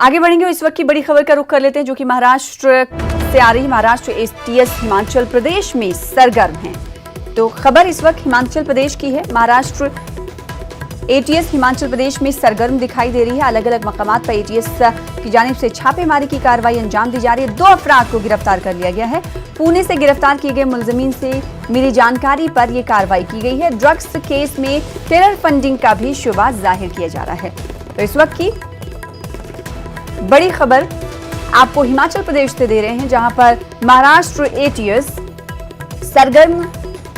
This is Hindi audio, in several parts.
आगे बढ़ेंगे। इस वक्त की बड़ी खबर का रुख कर लेते हैं जो कि महाराष्ट्र से आ रही। महाराष्ट्र एटीएस हिमाचल प्रदेश में सरगर्म है। तो खबर इस वक्त हिमाचल प्रदेश की है। महाराष्ट्र एटीएस हिमाचल प्रदेश में सरगर्म दिखाई दे रही है। अलग अलग मकामात पर एटीएस की जानिब से छापेमारी की कार्रवाई अंजाम दी जा रही है। 2 अफराद को गिरफ्तार कर लिया गया है। पुणे से गिरफ्तार किए गए मुलजमीन से मिली जानकारी पर यह कार्रवाई की गई है। ड्रग्स केस में टेरर फंडिंग का भी शुबा जाहिर किया जा रहा है। तो इस वक्त की बड़ी खबर आपको हिमाचल प्रदेश से दे रहे हैं, जहां पर महाराष्ट्र एटीएस सरगर्म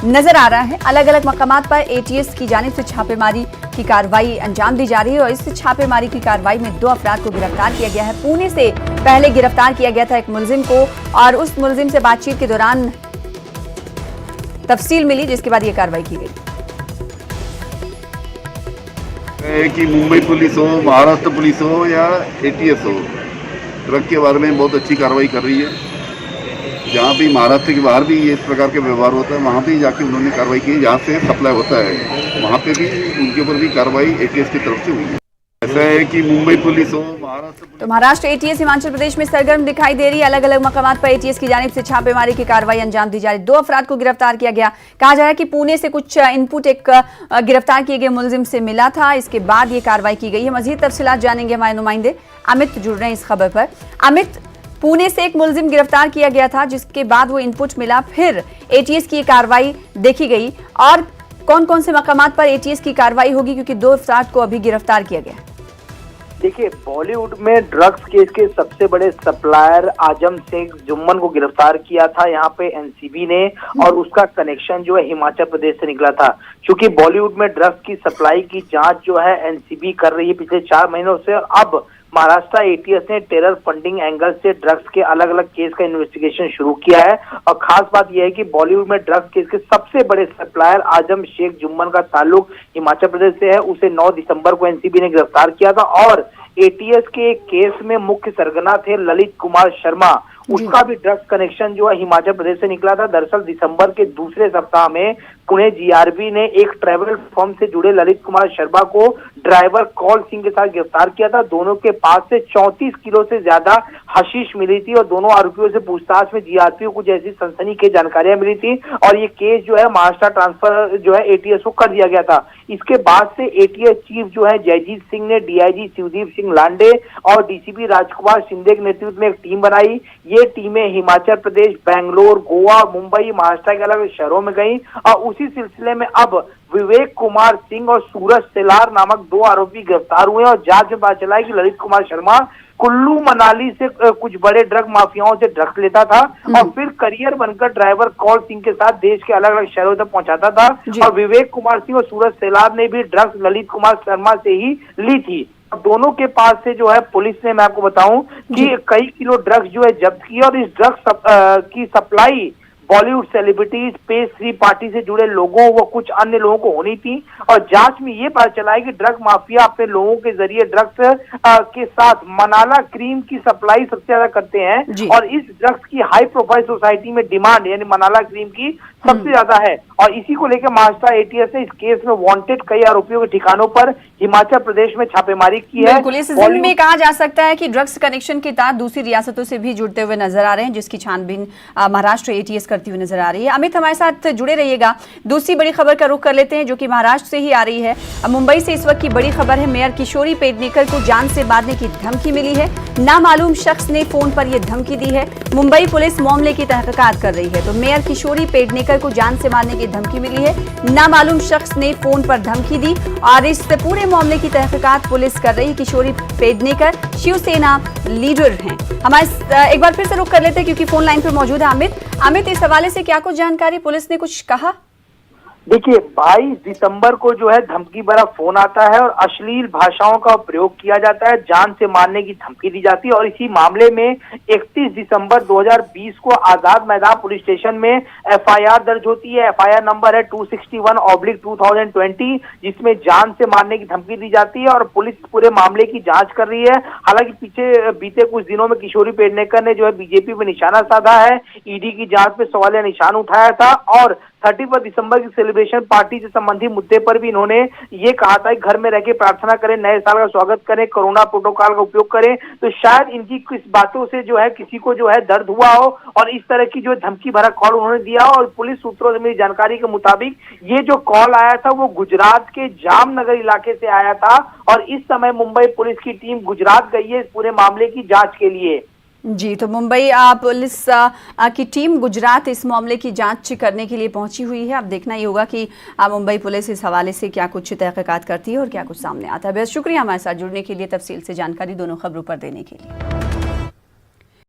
नजर आ रहा है। अलग अलग मकामात पर एटीएस की जानिब से छापेमारी की कार्रवाई अंजाम दी जा रही है और इस छापेमारी की कार्रवाई में 2 अफराद को गिरफ्तार किया गया है। पुणे से पहले गिरफ्तार किया गया था एक मुलजिम को और उस मुलजिम से बातचीत के दौरान तफसील मिली, जिसके बाद यह कार्रवाई की गई। कि मुंबई पुलिस हो, महाराष्ट्र पुलिस हो या एटीएस हो, ड्रग के बारे में बहुत अच्छी कार्रवाई कर रही है। जहाँ भी महाराष्ट्र के बाहर भी इस प्रकार के व्यवहार होता है, वहाँ भी जाके उन्होंने कार्रवाई की। जहाँ से सप्लाई होता है वहाँ पे भी उनके ऊपर भी कार्रवाई एटीएस की तरफ से हुई है। ऐसा है कि मुंबई पुलिस हो, तो महाराष्ट्र एटीएस हिमाचल प्रदेश में सरगर्म दिखाई दे रही है। अलग अलग मकामात पर एटीएस की जानिब से छापेमारी की कार्रवाई अंजाम दी जा रही है। 2 अफराद को गिरफ्तार किया गया। कहा जा रहा है कि पुणे से कुछ इनपुट एक गिरफ्तार किए गए मुलजिम से मिला था। इसके बाद ये कार्रवाई की गई है। मजीद तफसीलात जानेंगे हमारे नुमाइंदे अमित जुड़ रहे हैं इस खबर पर। अमित, पुणे से एक मुलजिम गिरफ्तार किया गया था, जिसके बाद वो इनपुट मिला, फिर एटीएस की कार्रवाई देखी गई और कौन कौन से मकामात पर एटीएस की कार्रवाई होगी, क्योंकि 2 अफराद को अभी गिरफ्तार किया गया है। देखिए, बॉलीवुड में ड्रग्स केस के सबसे बड़े सप्लायर आजम शेख जुम्मन को गिरफ्तार किया था यहाँ पे एनसीबी ने, और उसका कनेक्शन जो है हिमाचल प्रदेश से निकला था। क्योंकि बॉलीवुड में ड्रग्स की सप्लाई की जांच जो है एनसीबी कर रही है पिछले 4 महीनों से। अब महाराष्ट्र एटीएस ने टेरर फंडिंग एंगल से ड्रग्स के अलग अलग केस का इन्वेस्टिगेशन शुरू किया है। और खास बात यह है कि बॉलीवुड में ड्रग्स केस के सबसे बड़े सप्लायर आजम शेख जुम्मन का ताल्लुक हिमाचल प्रदेश से है। उसे 9 दिसंबर को एनसीबी ने गिरफ्तार किया था और एटीएस के केस में मुख्य सरगना थे ललित कुमार शर्मा। उसका भी ड्रग्स कनेक्शन जो है हिमाचल प्रदेश से निकला था। दरअसल दिसंबर के दूसरे सप्ताह में पुणे जीआरबी ने एक ट्रैवल फर्म से जुड़े ललित कुमार शर्मा को ड्राइवर कॉल सिंह के साथ गिरफ्तार किया था। दोनों के पास से 34 किलो से ज्यादा हशीश मिली थी और दोनों आरोपियों से पूछताछ में जीआरपी को कुछ ऐसी सनसनी की जानकारियां मिली थी और ये केस जो है महाराष्ट्र ट्रांसफर जो है एटीएस को कर दिया गया था। इसके बाद से एटीएस चीफ जो है जयजीत सिंह ने डीआईजी शिवदीप सिंह लांडे और डीसीपी राजकुमार शिंदे के नेतृत्व में एक टीम बनाई। ये टीमें हिमाचल प्रदेश, बैंगलोर, गोवा, मुंबई, महाराष्ट्र के अलग शहरों में गई और उसी सिलसिले में अब विवेक कुमार सिंह और सूरज सेलार नामक 2 आरोपी गिरफ्तार हुए और जांच में पता चला है कि ललित कुमार शर्मा कुल्लू मनाली से कुछ बड़े ड्रग माफियाओं से ड्रग्स लेता था और फिर करियर बनकर ड्राइवर कॉल सिंह के साथ देश के अलग अलग शहरों तक पहुंचाता था। और विवेक कुमार सिंह और सूरज सेलार ने भी ड्रग्स ललित कुमार शर्मा से ही ली थी। दोनों के पास से जो है पुलिस ने, मैं आपको बताऊं कि कई किलो ड्रग्स जो है जब्त किया और इस ड्रग्स की supply Bollywood celebrities, page 3 party से जुड़े लोगों व कुछ अन्य लोगों को होनी थी। और जांच में ये पता चला है कि ड्रग माफिया अपने लोगों के जरिए ड्रग्स के साथ मनाला क्रीम की सप्लाई सबसे ज्यादा करते हैं और इस ड्रग्स की हाई प्रोफाइल सोसाइटी में डिमांड यानी मनाला क्रीम की सबसे ज्यादा है। और इसी को लेकर महाराष्ट्र एटीएस ने इस केस में वांटेड कई आरोपियों के ठिकानों पर हिमाचल प्रदेश में छापेमारी की है। बिल्कुल, इस जिले में कहा जा सकता है कि ड्रग्स कनेक्शन के तहत दूसरी रियासतों से भी जुड़ते हुए नजर आ रहे हैं, जिसकी छानबीन महाराष्ट्र एटीएस करती हुई नजर आ रही है। अमित, हमारे साथ जुड़े रहिएगा। दूसरी बड़ी खबर का रुख कर लेते हैं जो कि महाराष्ट्र से ही आ रही है। मुंबई से इस वक्त की बड़ी खबर है। मेयर किशोरी पेडनेकर को जान से मारने की धमकी मिली है। नामालूम शख्स ने फोन पर यह धमकी दी है। मुंबई पुलिस मामले की तहकीकात कर रही है। तो मेयर किशोरी पेडनेकर को जान से मारने की धमकी मिली है। नामालूम शख्स ने फोन पर धमकी दी और इस पूरे मामले की तहकीकात पुलिस कर रही है। किशोरी पेडनेकर शिवसेना लीडर हैं। हमारे एक बार फिर से रुख कर लेते हैं क्योंकि फोन लाइन पर मौजूद है अमित, इस हवाले से क्या कुछ जानकारी, पुलिस ने कुछ कहा? देखिए, 22 दिसंबर को जो है धमकी भरा फोन आता है और अश्लील भाषाओं का प्रयोग किया जाता है, जान से मारने की धमकी दी जाती है। और इसी मामले में 31 दिसंबर 2020 को आजाद मैदान पुलिस स्टेशन में एफआईआर दर्ज होती है। एफआईआर नंबर है 261/2020, जिसमें जान से मारने की धमकी दी जाती है और पुलिस पूरे मामले की जांच कर रही है। हालांकि पीछे बीते कुछ दिनों में किशोरी पेडनेकर ने जो है बीजेपी पर निशाना साधा है, ईडी की जांच पे सवालिया निशान उठाया था और 31 दिसंबर की सेलिब्रेशन पार्टी से संबंधित मुद्दे पर भी इन्होंने ये कहा था कि घर में रह के प्रार्थना करें, नए साल का स्वागत करें, कोरोना प्रोटोकॉल का उपयोग करें। तो शायद इनकी कुछ बातों से जो है किसी को जो है दर्द हुआ हो और इस तरह की जो धमकी भरा कॉल उन्होंने दिया। और पुलिस सूत्रों से मिली जानकारी के मुताबिक ये जो कॉल आया था वो गुजरात के जामनगर इलाके से आया था और इस समय मुंबई पुलिस की टीम गुजरात गई है इस पूरे मामले की जांच के लिए। जी, तो मुंबई पुलिस की टीम गुजरात इस मामले की जांच करने के लिए पहुंची हुई है। अब देखना ही होगा कि मुंबई पुलिस इस हवाले से क्या कुछ तहकीकात करती है और क्या कुछ सामने आता है। बेहद शुक्रिया हमारे साथ जुड़ने के लिए, तफसील से जानकारी दोनों खबरों पर देने के लिए।